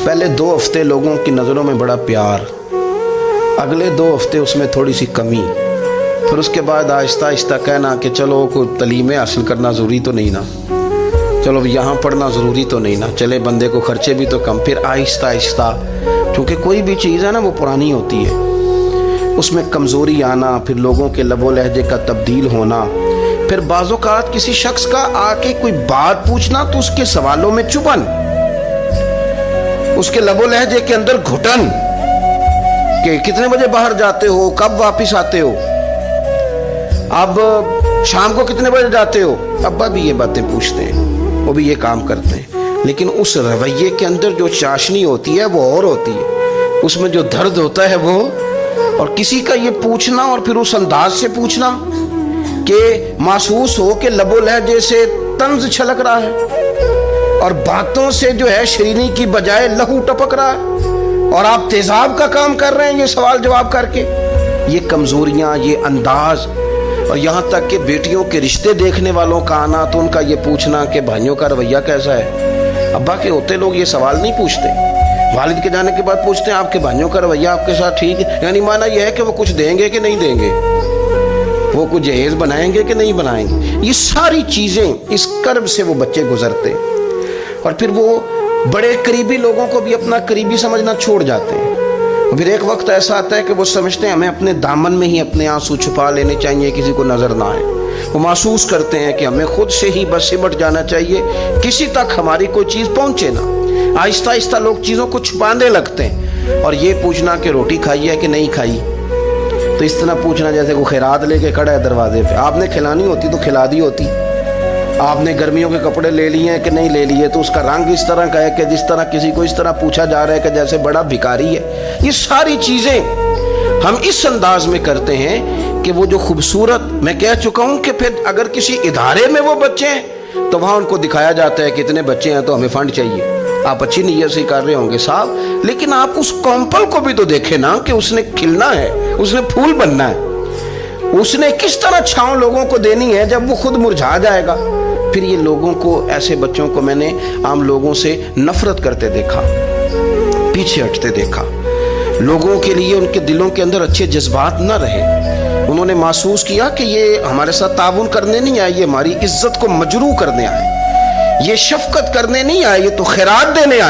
पहले 2 हफ्ते लोगों की नज़रों में बड़ा प्यार, अगले 2 हफ्ते उसमें थोड़ी सी कमी, फिर उसके बाद आहिस्ता आहिस्ता कहना कि चलो कोई तलीमें हासिल करना ज़रूरी तो नहीं ना, चलो यहाँ पढ़ना ज़रूरी तो नहीं ना, चले बंदे को खर्चे भी तो कम। फिर आहिस्ता आहिस्ता, क्योंकि कोई भी चीज़ है ना वो पुरानी होती है, उसमें कमज़ोरी आना, फिर लोगों के लबो लहजे का तब्दील होना, फिर बाज़-औक़ात किसी शख्स का आके कोई बात पूछना तो उसके सवालों में चुभन, उसके लबो लहजे के अंदर घुटन कि कितने बजे बाहर जाते हो, कब वापस आते हो, अब शाम को कितने बजे जाते हो। अब्बा भी ये बातें पूछते हैं, वो भी ये काम करते हैं, लेकिन उस रवैये के अंदर जो चाशनी होती है वो और होती है, उसमें जो दर्द होता है वो। और किसी का ये पूछना और फिर उस अंदाज से पूछना कि महसूस हो कि लबो लहजे से तंज छलक रहा है और बातों से जो है शरीनी की बजाय लहू टपक रहा है, और आप तेजाब का काम कर रहे हैं ये सवाल जवाब करके। ये कमजोरियां, ये अंदाज, और यहाँ तक कि बेटियों के रिश्ते देखने वालों का आना तो उनका ये पूछना कि भाइयों का रवैया कैसा है। अब्बा के होते लोग ये सवाल नहीं पूछते, वालिद के जाने के बाद पूछते हैं आपके भाइयों का रवैया आपके साथ ठीक है, यानी माना यह है कि वो कुछ देंगे कि नहीं देंगे, वो कुछ जहेज बनाएंगे कि नहीं बनाएंगे। ये सारी चीजें, इस कर्ब से वो बच्चे गुजरते, और फिर वो बड़े करीबी लोगों को भी अपना करीबी समझना छोड़ जाते हैं। फिर एक वक्त ऐसा आता है कि वो समझते हैं हमें अपने दामन में ही अपने आंसू छुपा लेने चाहिए, किसी को नजर ना आए। वो महसूस करते हैं कि हमें खुद से ही बस सिमट जाना चाहिए, किसी तक हमारी कोई चीज पहुंचे ना। आहिस्ता आहिस्ता लोग चीजों को छुपाने लगते हैं, और ये पूछना कि रोटी खाई है कि नहीं खाई, तो इस तरह पूछना जैसे वो खैरात लेके खड़ा है दरवाजे पे। आपने खिलानी होती तो खिला दी होती, आपने गर्मियों के कपड़े ले लिए हैं कि नहीं ले लिए, तो उसका रंग इस तरह का है कि जिस तरह किसी को इस तरह पूछा जा रहा है कि जैसे बड़ा भिखारी है। ये सारी चीजें हम इस अंदाज में करते हैं कि वो जो खूबसूरत, मैं कह चुका हूं कि फिर अगर किसी इदारे में वो बच्चे हैं तो वहां उनको दिखाया जाता है कि इतने बच्चे हैं तो हमें फंड चाहिए। आप अच्छी नीयत से कर रहे होंगे साहब, लेकिन आप उस कॉम्पल को भी तो देखें ना कि उसने खिलना है, उसने फूल बनना है, उसने किस तरह छांव लोगों को देनी है जब वो खुद मुरझा जाएगा। फिर ये लोगों को, ऐसे बच्चों को मैंने आम लोगों से नफरत करते देखा, पीछे हटते देखा, लोगों के लिए उनके दिलों के अंदर अच्छे जज्बात न रहे। उन्होंने महसूस किया कि ये हमारे साथ ताउन करने नहीं आए, ये हमारी इज्जत को मजरू करने आए, ये शफकत करने नहीं आए, ये तो खैरात देने आए।